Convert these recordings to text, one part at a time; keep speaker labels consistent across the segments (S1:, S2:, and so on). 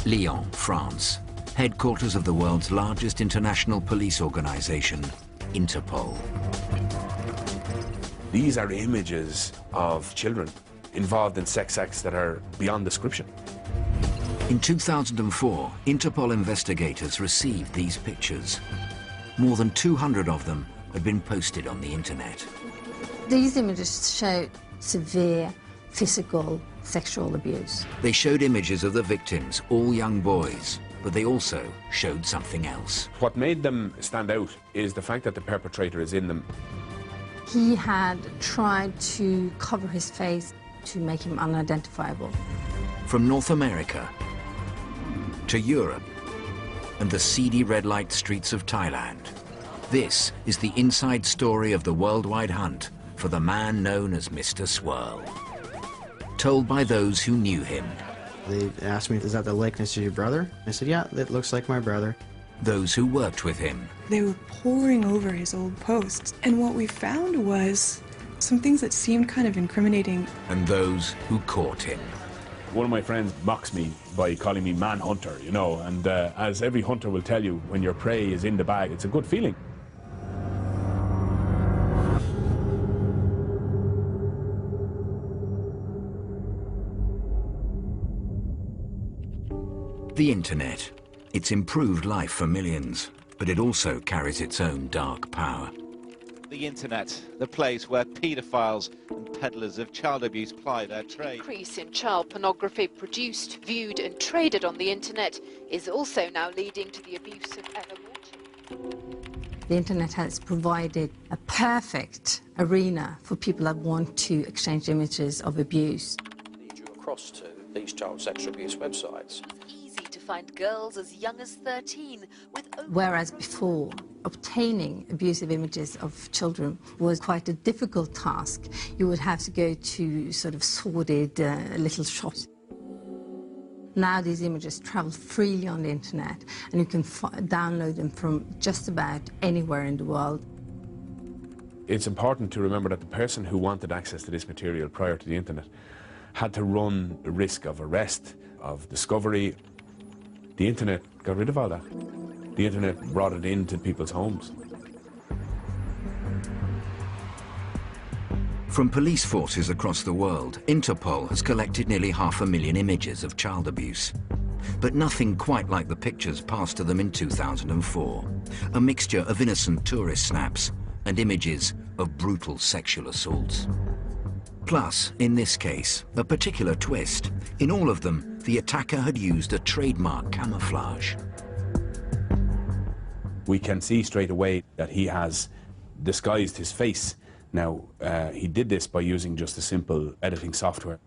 S1: Lyon, France, headquarters of the world's largest international police organization, Interpol.
S2: These are images of children involved in sex acts that are beyond description.
S1: In 2004, Interpol investigators received these pictures. More than 200 of them had been posted on the internet.
S3: These images show severe physical sexual abuse.
S1: They showed images of the victims, all young boys, but they also showed something else.
S2: What made them stand out is the fact that the perpetrator is in them.
S3: He had tried to cover his face to make him unidentifiable.
S1: From North America to Europe and the seedy red light streets of Thailand, this is the inside story of the worldwide hunt for the man known as Mr. Swirl. Told by those who knew him.
S4: They asked me, is that the likeness of your brother? I said, yeah, it looks like my brother.
S1: Those who worked with him.
S5: They were poring over his old posts, and what we found was some things that seemed kind of incriminating.
S1: And those who caught him.
S2: One of my friends mocks me by calling me manhunter, you know, and as every hunter will tell you, when your prey is in the bag, it's a good feeling.
S1: The internet. It's improved life for millions, but it also carries its own dark power.
S6: The internet, the place where paedophiles and peddlers of child abuse ply their trade.
S7: The increase in child pornography produced, viewed and traded on the internet is also now leading to the abuse of ever more children.
S3: The internet has provided a perfect arena for people that want to exchange images of abuse.
S8: Lead you across to these child sexual abuse websites.
S7: To find girls as young as 13 with...
S3: Whereas before, obtaining abusive images of children was quite a difficult task. You would have to go to sort of sordid little shops. Now these images travel freely on the internet, and you can download them from just about anywhere in the world.
S2: It's important to remember that the person who wanted access to this material prior to the internet had to run the risk of arrest, of discovery. The internet got rid of all that. The internet brought it into people's homes.
S1: From police forces across the world, Interpol has collected nearly 500,000 images of child abuse. But nothing quite like the pictures passed to them in 2004. A mixture of innocent tourist snaps and images of brutal sexual assaults. Plus, in this case, a particular twist. In all of them, the attacker had used a trademark camouflage.
S2: We can see straight away that he has disguised his face. Now, he did this by using just a simple editing software.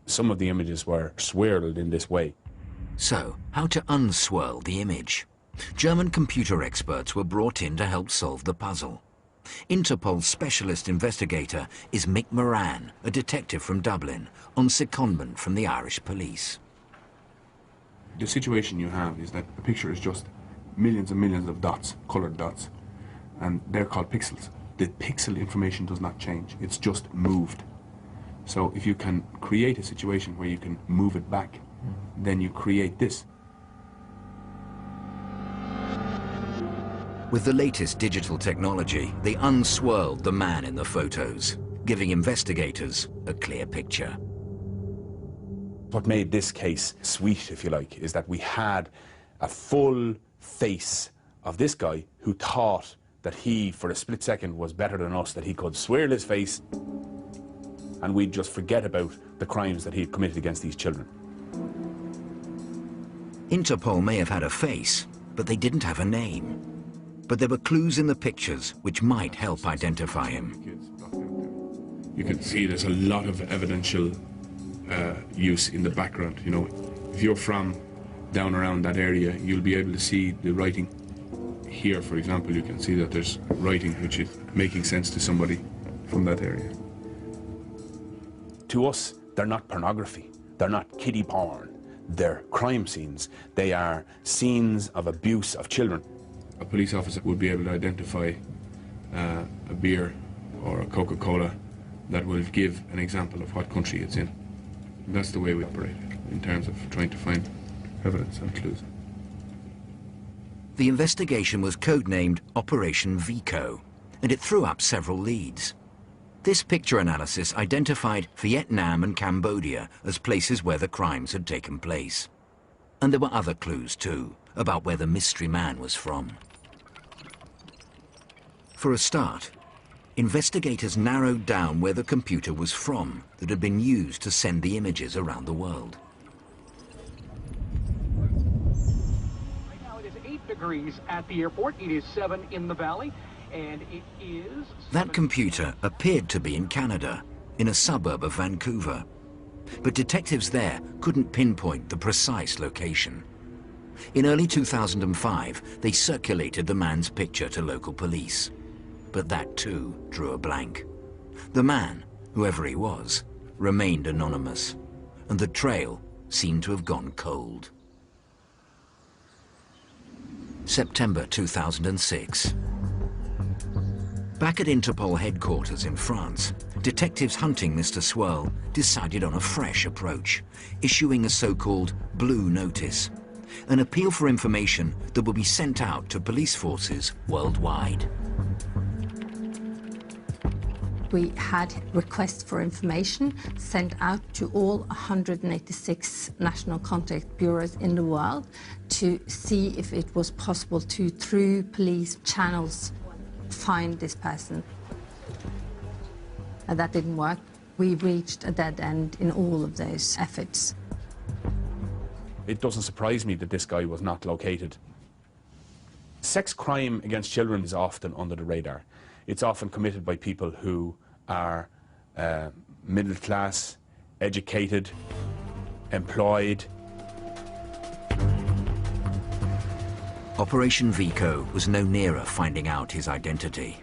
S2: Some of the images were swirled in this way.
S1: So, how to unswirl the image? German computer experts were brought in to help solve the puzzle. Interpol's specialist investigator is Mick Moran, a detective from Dublin, on secondment from the Irish police.
S9: The situation you have is that a picture is just millions and millions of dots, coloured dots, and they're called pixels. The pixel information does not change, it's just moved. So if you can create a situation where you can move it back, then you create this.
S1: With the latest digital technology, they unswirled the man in the photos, giving investigators a clear picture.
S2: What made this case sweet, if you like, is that we had a full face of this guy who thought that he, for a split second, was better than us, that he could swirl his face, and we'd just forget about the crimes that he'd committed against these children.
S1: Interpol may have had a face, but they didn't have a name. But there were clues in the pictures which might help identify him.
S9: You can see there's a lot of evidential use in the background. You know, if you're from down around that area, you'll be able to see the writing. Here, for example, you can see that there's writing which is making sense to somebody from that area.
S2: To us, they're not pornography. They're not kiddie porn. They're crime scenes. They are scenes of abuse of children.
S9: A police officer would be able to identify a beer or a Coca-Cola that will give an example of what country it's in. That's the way we operate in terms of trying to find evidence and clues.
S1: The investigation was codenamed Operation Vico, and it threw up several leads. This picture analysis identified Vietnam and Cambodia as places where the crimes had taken place. And there were other clues too, about where the mystery man was from. For a start, investigators narrowed down where the computer was from that had been used to send the images around the world.
S10: Right now it is 8 degrees at the airport. It is 7 in the valley, and it is...
S1: That computer appeared to be in Canada, in a suburb of Vancouver. But detectives there couldn't pinpoint the precise location. In early 2005, they circulated the man's picture to local police. But that too drew a blank. The man, whoever he was, remained anonymous, and the trail seemed to have gone cold. September 2006. Back at Interpol headquarters in France, detectives hunting Mr. Swirl decided on a fresh approach, issuing a so-called blue notice, an appeal for information that will be sent out to police forces worldwide.
S3: We had requests for information sent out to all 186 national contact bureaus in the world to see if it was possible to, through police channels, find this person. And that didn't work. We reached a dead end in all of those efforts.
S2: It doesn't surprise me that this guy was not located. Sex crime against children is often under the radar. It's often committed by people who are middle class, educated, employed.
S1: Operation Vico was no nearer finding out his identity.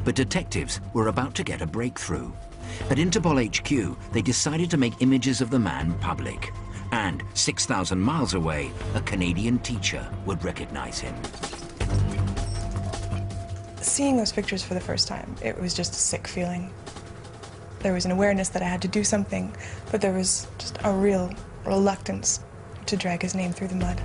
S1: But detectives were about to get a breakthrough. At Interpol HQ, they decided to make images of the man public. And 6,000 miles away, a Canadian teacher would recognize him.
S5: Seeing those pictures for the first time, it was just a sick feeling. There was an awareness that I had to do something, but there was just a real reluctance to drag his name through the mud.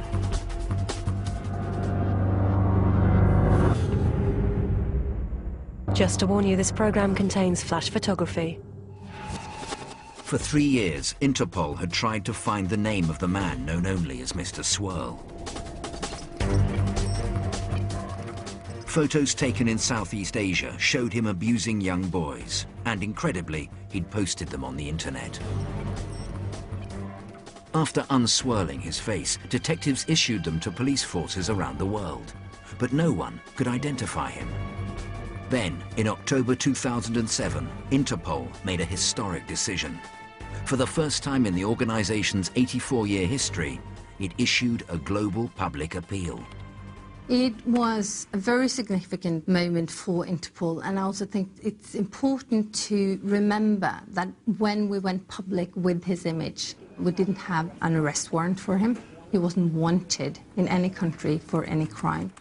S11: Just to warn you, this program contains flash photography.
S1: For 3 years, Interpol had tried to find the name of the man known only as Mr. Swirl. Photos taken in Southeast Asia showed him abusing young boys, and incredibly, he'd posted them on the internet. After unswirling his face, detectives issued them to police forces around the world, but no one could identify him. Then, in October 2007, Interpol made a historic decision. For the first time in the organization's 84-year history, it issued a global public appeal.
S3: It was a very significant moment for Interpol, and I also think it's important to remember that when we went public with his image, we didn't have an arrest warrant for him. He wasn't wanted in any country for any crime.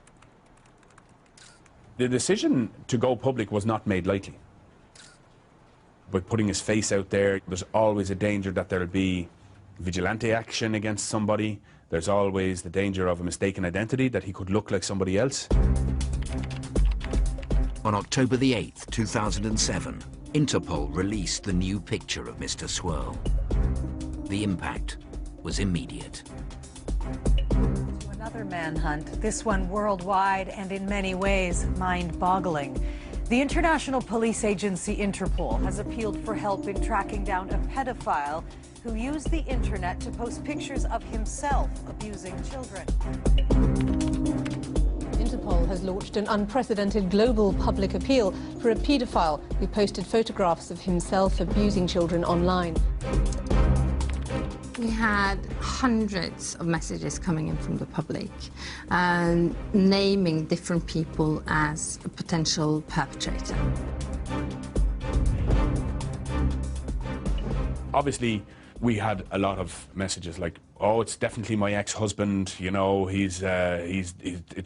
S2: The decision to go public was not made lightly. By putting his face out there, there's always a danger that there'll be vigilante action against somebody. There's always the danger of a mistaken identity, that he could look like somebody else.
S1: On October the 8th, 2007, Interpol released the new picture of Mr. Swirl. The impact was immediate.
S12: Another manhunt, this one worldwide and in many ways mind-boggling. The international police agency Interpol has appealed for help in tracking down a pedophile who used the internet to post pictures of himself abusing children.
S13: Interpol has launched an unprecedented global public appeal for a paedophile who posted photographs of himself abusing children online.
S3: We had hundreds of messages coming in from the public, naming different people as a potential perpetrator.
S2: Obviously, we had a lot of messages like, oh, it's definitely my ex-husband, you know, it's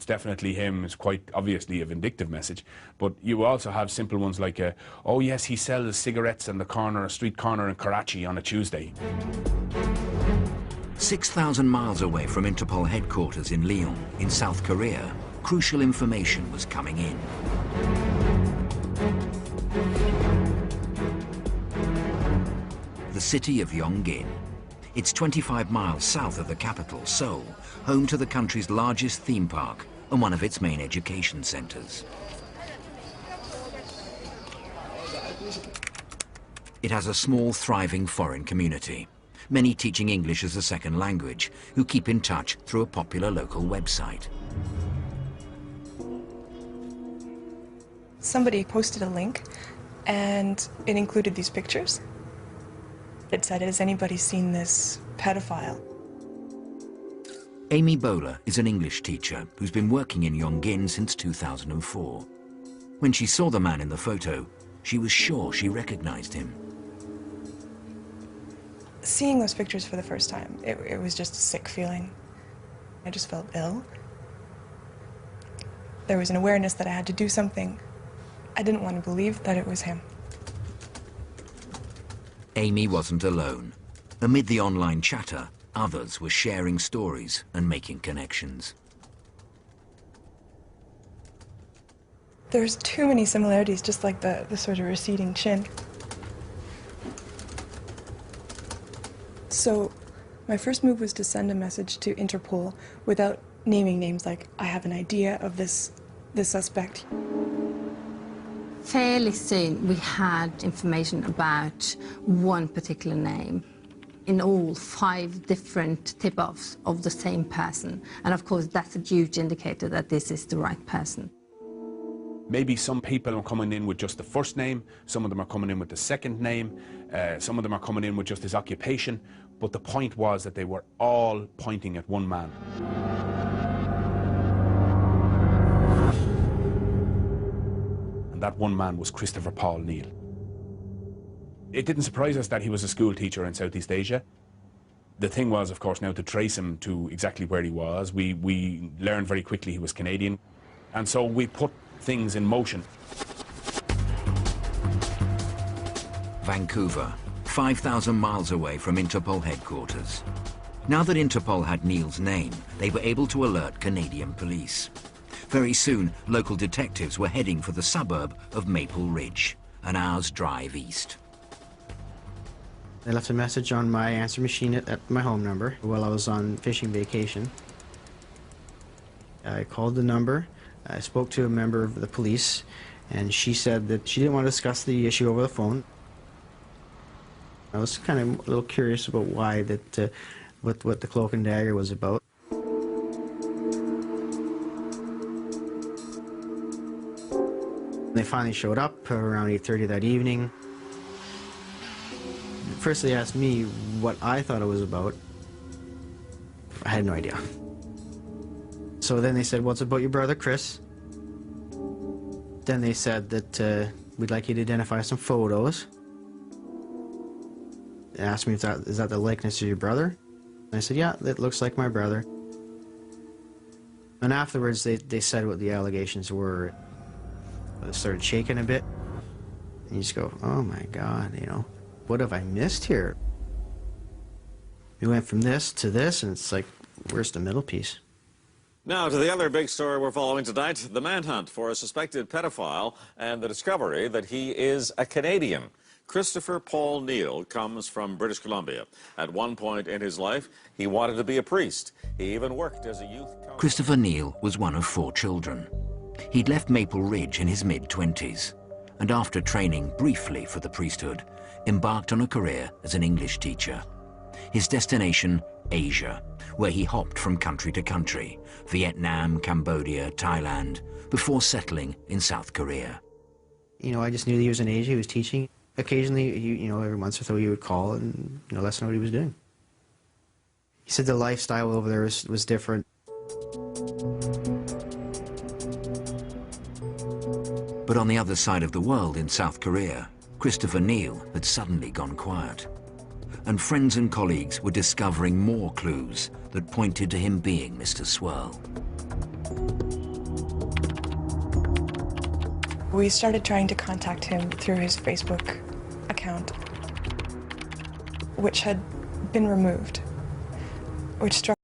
S2: definitely him. It's quite obviously a vindictive message. But you also have simple ones like, oh yes, he sells cigarettes on the corner, a street corner in Karachi on a Tuesday.
S1: 6,000 miles away from Interpol headquarters in Lyon, in South Korea, crucial information was coming in. The city of Yongin. It's 25 miles south of the capital, Seoul, home to the country's largest theme park and one of its main education centers. It has a small, thriving foreign community, many teaching English as a second language, who keep in touch through a popular local website.
S5: Somebody posted a link, and it included these pictures. It said, "Has anybody seen this pedophile?"
S1: Amy Bowler is an English teacher who's been working in Yongin since 2004. When she saw the man in the photo, she was sure she recognized him.
S5: Seeing those pictures for the first time, it was just a sick feeling. I just felt ill. There was an awareness that I had to do something. I didn't want to believe that it was him.
S1: Amy wasn't alone. Amid the online chatter, others were sharing stories and making connections.
S5: There's too many similarities, just like the sort of receding chin. So my first move was to send a message to Interpol without naming names, like, I have an idea of this suspect.
S3: Fairly soon we had information about one particular name. In all, 5 different tip-offs of the same person. And of course that's a huge indicator that this is the right person.
S2: Maybe some people are coming in with just the first name, some of them are coming in with the second name, some of them are coming in with just his occupation, but the point was that they were all pointing at one man. And that one man was Christopher Paul Neal. It didn't surprise us that he was a school teacher in Southeast Asia. The thing was, of course, now to trace him to exactly where he was. We learned very quickly he was Canadian, and so we put things in motion.
S1: Vancouver, 5,000 miles away from Interpol headquarters. Now that Interpol had Neal's name, they were able to alert Canadian police. Very soon, local detectives were heading for the suburb of Maple Ridge, an hour's drive east.
S4: They left a message on my answer machine at my home number while I was on fishing vacation. I called the number. I spoke to a member of the police, and she said that she didn't want to discuss the issue over the phone. I was kind of a little curious about why that, what the cloak and dagger was about. They finally showed up around 8:30 that evening. First they asked me what I thought it was about. I had no idea. So then they said, well, it's about your brother, Chris. Then they said that we'd like you to identify some photos. They asked me if is that the likeness of your brother? And I said, yeah, it looks like my brother. And afterwards, they said what the allegations were. I started shaking a bit. And you just go, oh my God, you know, what have I missed here? We went from this to this, and it's like, where's the middle piece?
S14: Now to the other big story we're following tonight, the manhunt for a suspected pedophile and the discovery that he is a Canadian. Christopher Paul Neal comes from British Columbia. At one point in his life, he wanted to be a priest. He even worked as a youth coach.
S1: Christopher Neal was one of 4 children. He'd left Maple Ridge in his mid-20s, and after training briefly for the priesthood, embarked on a career as an English teacher. His destination, Asia, where he hopped from country to country, Vietnam, Cambodia, Thailand, before settling in South Korea.
S4: You know, I just knew that he was in Asia, he was teaching. Occasionally, you know, every once or so he would call and, you know, let us know what he was doing. He said the lifestyle over there was different.
S1: But on the other side of the world in South Korea, Christopher Neal had suddenly gone quiet. And friends and colleagues were discovering more clues that pointed to him being Mr. Swirl.
S5: We started trying to contact him through his Facebook account, which had been removed. which struck